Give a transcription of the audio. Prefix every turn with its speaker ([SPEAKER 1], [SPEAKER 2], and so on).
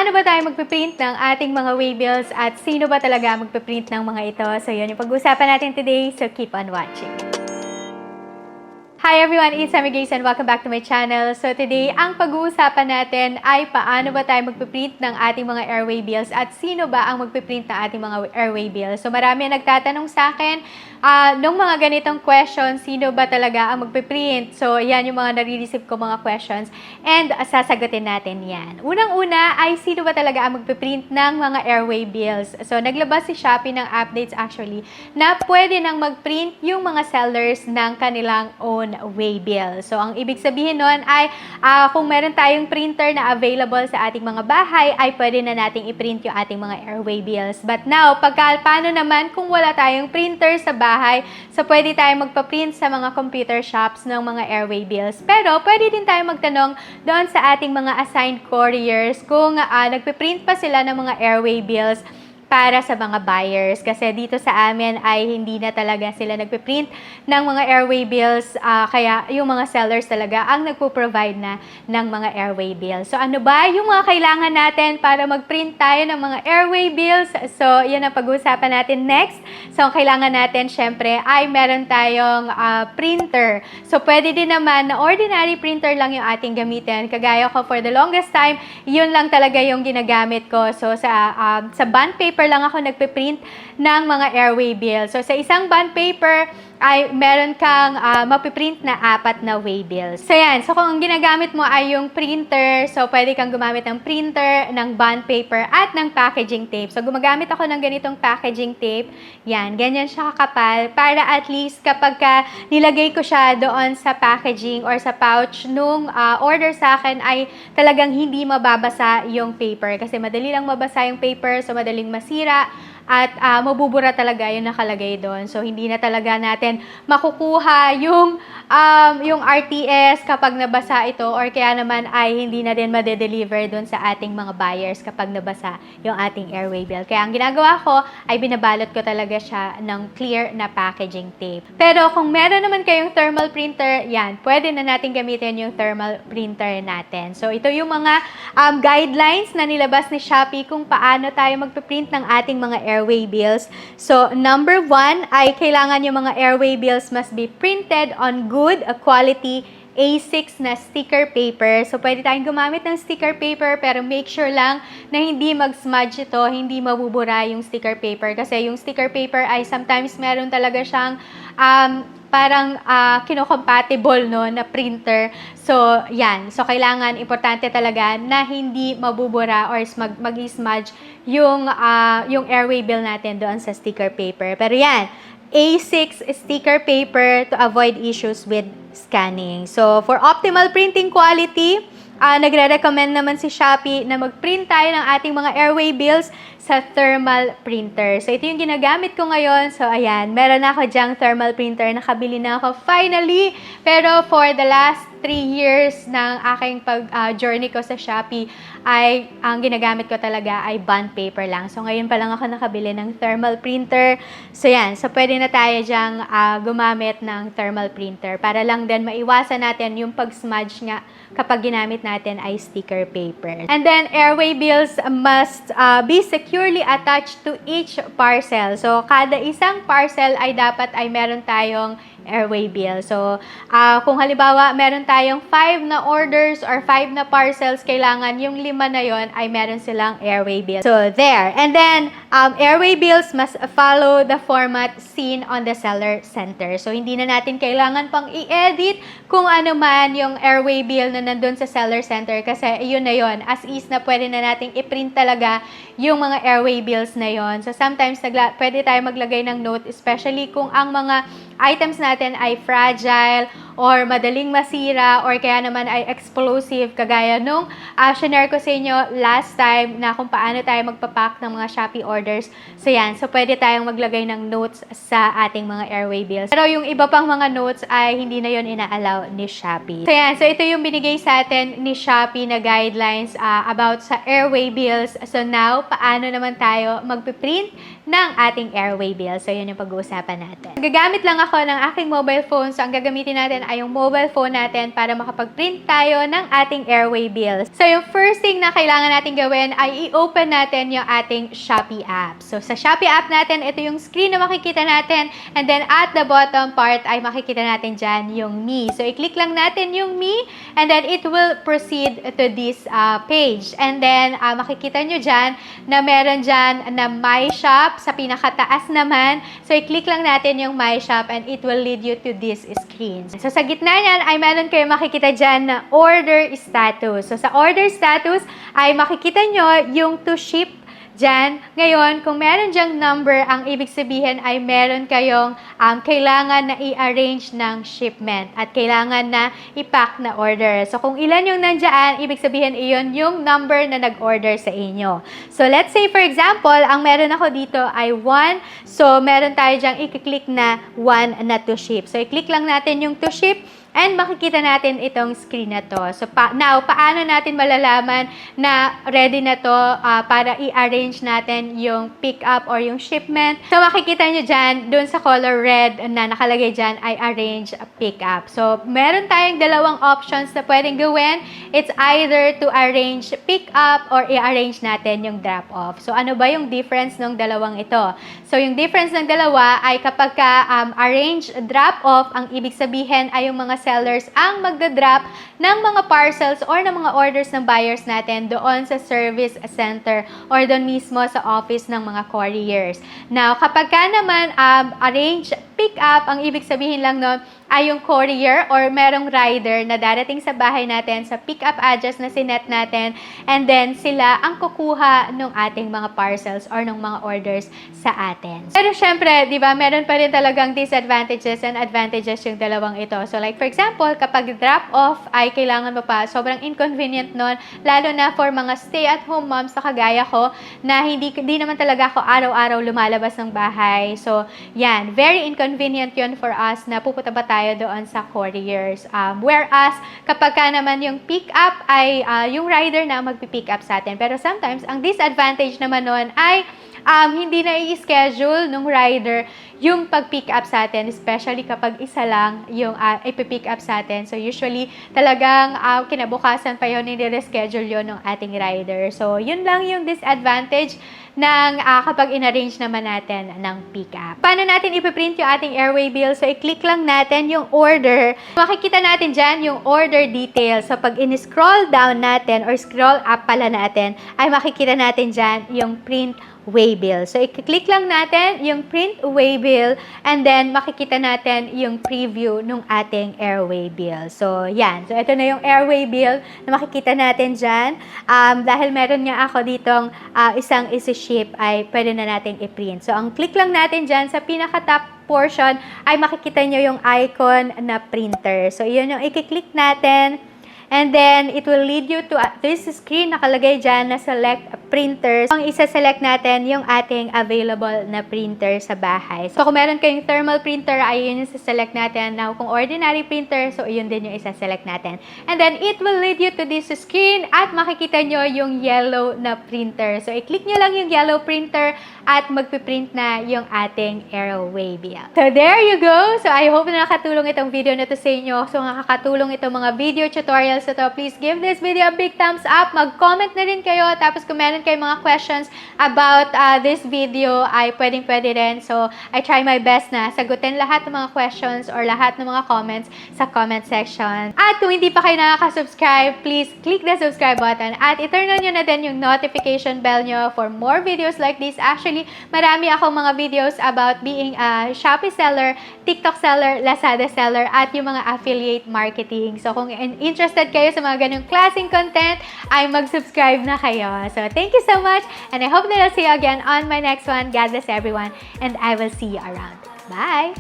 [SPEAKER 1] paano ba tayo magpiprint ng ating mga waybills at sino ba talaga magpiprint ng mga ito? So yun yung pag-uusapan natin today, so keep on watching. Hi everyone, it's Amy Gaze and welcome back to my channel. So today, ang pag-uusapan natin ay paano ba tayo magpiprint ng ating mga airway bills at sino ba ang magpiprint ng ating mga airway bills. So marami nagtatanong sa akin nung mga ganitong questions, sino ba talaga ang magpiprint? So yan yung mga nare-receive ko mga questions and sasagutin natin yan. Unang-una ay sino ba talaga ang magpiprint ng mga airway bills? So naglabas si Shopee ng updates actually na pwede nang magprint yung mga sellers ng kanilang own waybill. So, ang ibig sabihin nun ay kung meron tayong printer na available sa ating mga bahay, ay pwede na nating i-print yung ating mga airway bills. But now, paano naman kung wala tayong printer sa bahay, so pwede tayong magpa-print sa mga computer shops ng mga airway bills. Pero, pwede din tayong magtanong doon sa ating mga assigned couriers kung nagpiprint pa sila ng mga airway bills para sa mga buyers. Kasi dito sa amin ay hindi na talaga sila nagpiprint ng mga airway bills. Kaya yung mga sellers talaga ang nagpo-provide na ng mga airway bills. So ano ba yung mga kailangan natin para mag-print tayo ng mga airway bills? So yun ang pag-uusapan natin next. So ang kailangan natin syempre ay meron tayong printer. So pwede din naman na ordinary printer lang yung ating gamitin. Kagaya ko for the longest time, yun lang talaga yung ginagamit ko. So sa bond paper lang ako nagpiprint ng mga airway bill. So, sa isang bond paper ay meron kang mapiprint na 4 na waybills. So, yan. So, kung ang ginagamit mo ay yung printer, so, pwede kang gumamit ng printer, ng bond paper, at ng packaging tape. So, gumagamit ako ng ganitong packaging tape. Yan. Ganyan siya kakapal para at least kapag nilagay ko siya doon sa packaging or sa pouch nung order sa akin ay talagang hindi mababasa yung paper. Kasi madali lang mabasa yung paper, so madaling masira. At mabubura talaga yung nakalagay doon. So, hindi na talaga natin makukuha yung RTS kapag nabasa ito or kaya naman ay hindi na din madedeliver doon sa ating mga buyers kapag nabasa yung ating airway bill. Kaya ang ginagawa ko ay binabalot ko talaga siya ng clear na packaging tape. Pero kung meron naman kayong thermal printer, yan, pwede na natin gamitin yung thermal printer natin. So, ito yung mga guidelines na nilabas ni Shopee kung paano tayo magpiprint ng ating mga airway bills. So, number 1 ay kailangan yung mga airway bills must be printed on good quality A6 na sticker paper. So, pwede tayong gumamit ng sticker paper pero make sure lang na hindi mag-smudge ito, hindi mabubura yung sticker paper. Kasi yung sticker paper ay sometimes meron talaga siyang parang kino-compatible no, na printer. So, yan. So, kailangan, importante talaga na hindi mabubura or mag-smudge yung airway bill natin doon sa sticker paper. Pero yan, A6 sticker paper to avoid issues with scanning. So, for optimal printing quality, nagre-recommend naman si Shopee na mag-print tayo ng ating mga airway bills sa thermal printer. So, ito yung ginagamit ko ngayon. So, ayan, meron na ako dyang thermal printer. Nakabili na ako finally. Pero for the last 3 years ng aking journey ko sa Shopee ay ang ginagamit ko talaga ay bond paper lang. So, ngayon pa lang ako nakabili ng thermal printer. So, yan. So, pwede na tayo dyang gumamit ng thermal printer para lang din maiwasan natin yung pag-smudge nga kapag ginamit natin ay sticker paper. And then, airway bills must be securely attached to each parcel. So, kada isang parcel ay dapat ay meron tayong airway bill. So, kung halimbawa, meron tayong 5 na orders or 5 na parcels, kailangan yung 5 na yon ay meron silang airway bill. So, there. And then, airway bills must follow the format seen on the seller center. So, hindi na natin kailangan pang i-edit kung ano man yung airway bill na nandun sa seller center kasi yun na yun. As is na pwede na nating i-print talaga yung mga airway bills na yon. So, sometimes pwede tayo maglagay ng note, especially kung ang mga items natin ay fragile or madaling masira or kaya naman ay explosive kagaya nung shinare ko sa inyo last time na kung paano tayo magpapack ng mga Shopee orders. So yan, so pwede tayong maglagay ng notes sa ating mga airway bills. Pero yung iba pang mga notes ay hindi na yon ina-allow ni Shopee. So yan, so ito yung binigay sa atin ni Shopee na guidelines about sa airway bills. So now, paano naman tayo magpiprint ng ating airway bill? So yun yung pag-uusapan natin. Gagamit lang ako ng aking mobile phone. So ang gagamitin natin ay yung mobile phone natin para makapag-print tayo ng ating airway bill. So, yung first thing na kailangan natin gawin ay i-open natin yung ating Shopee app. So, sa Shopee app natin, ito yung screen na makikita natin. And then, at the bottom part ay makikita natin dyan yung Me. So, i-click lang natin yung Me and then it will proceed to this page. And then, makikita nyo dyan na meron dyan na My Shop sa pinakataas naman. So, i-click lang natin yung My Shop and it will lead you to this screen. So, sa gitna niyan ay meron kayo makikita dyan na order status. So, sa order status ay makikita nyo yung to ship dyan. Ngayon, kung meron dyang number, ang ibig sabihin ay meron kayong kailangan na i-arrange ng shipment at kailangan na i-pack na order. So, kung ilan yung nandyan, ibig sabihin iyon yung number na nag-order sa inyo. So, let's say for example, ang meron ako dito ay 1. So, meron tayo dyang i-click na 1 na to ship. So, i-click lang natin yung to ship. And makikita natin itong screen na to. So, now, paano natin malalaman na ready na to para i-arrange natin yung pick up or yung shipment? So, makikita nyo dyan, dun sa color red na nakalagay dyan ay arrange pick up. So, meron tayong dalawang options na pwedeng gawin. It's either to arrange pick up or i-arrange natin yung drop off. So, ano ba yung difference ng dalawang ito? So, yung difference ng dalawa ay kapag arrange drop off, ang ibig sabihin ay yung mga sellers ang magda-drop ng mga parcels or ng mga orders ng buyers natin doon sa service center or doon mismo sa office ng mga couriers. Now, kapag naman arrange pick up, ang ibig sabihin lang nun ay yung courier or merong rider na darating sa bahay natin sa pick up address na sinet natin and then sila ang kukuha ng ating mga parcels or ng mga orders sa atin. Pero syempre, di ba, meron pa rin talagang disadvantages and advantages yung dalawang ito. So like for example, kapag drop off ay kailangan mo pa, sobrang inconvenient nun, lalo na for mga stay-at-home moms na kagaya ko na hindi naman talaga ako araw-araw lumalabas ng bahay. So yan, very inconvenient yun for us na pupunta ba tayo doon sa couriers. Whereas, kapag naman yung pick up ay yung rider na magpipick up sa atin. Pero sometimes, ang disadvantage naman nun ay hindi na i-schedule ng rider yung pag-pick up sa atin, especially kapag isa lang yung ipipick up sa atin. So, usually, talagang kinabukasan pa yun, nire-schedule yun ng ating rider. So, yun lang yung disadvantage ng kapag in-arrange naman natin ng pick up. Paano natin ipiprint yung ating airway bill? So, i-click lang natin yung order. Makikita natin dyan yung order details. So, pag in-scroll down natin or scroll up pala natin, ay makikita natin dyan yung print waybill. So, i-click lang natin yung print waybill and then makikita natin yung preview ng ating airway bill. So, yan. So, ito na yung airway bill na makikita natin dyan. Dahil meron nga ako ditong isang isi-ship ay pwede na natin i-print. So, ang click lang natin dyan sa pinaka-top portion ay makikita nyo yung icon na printer. So, yun yung i-click natin. And then, it will lead you to this screen. Nakalagay dyan na select printers. Ang isa-select natin yung ating available na printer sa bahay. So, kung meron kayong thermal printer, ay yun yung isa-select natin. Now, kung ordinary printer, so yun din yung isa-select natin. And then, it will lead you to this screen at makikita nyo yung yellow na printer. So, i-click nyo lang yung yellow printer at magpiprint na yung ating airway bill. So, there you go. So, I hope na nakatulong itong video na to sa inyo. So, nakakatulong itong mga video tutorials na to. Please give this video a big thumbs up. Mag-comment na rin kayo. Tapos, kung meron kayong mga questions about this video, ay pwedeng-pwede rin. So, I try my best na sagutin lahat ng mga questions or lahat ng mga comments sa comment section. At kung hindi pa kayo nakaka-subscribe, please click the subscribe button at i-turn on nyo na din yung notification bell nyo for more videos like this. Actually, marami akong mga videos about being a Shopee seller, TikTok seller, Lazada seller, at yung mga affiliate marketing. So, kung interested kayo sa mga ganyung klaseng content, ay mag-subscribe na kayo. So, thank you so much, and I hope that I'll see you again on my next one. God bless everyone, and I will see you around. Bye!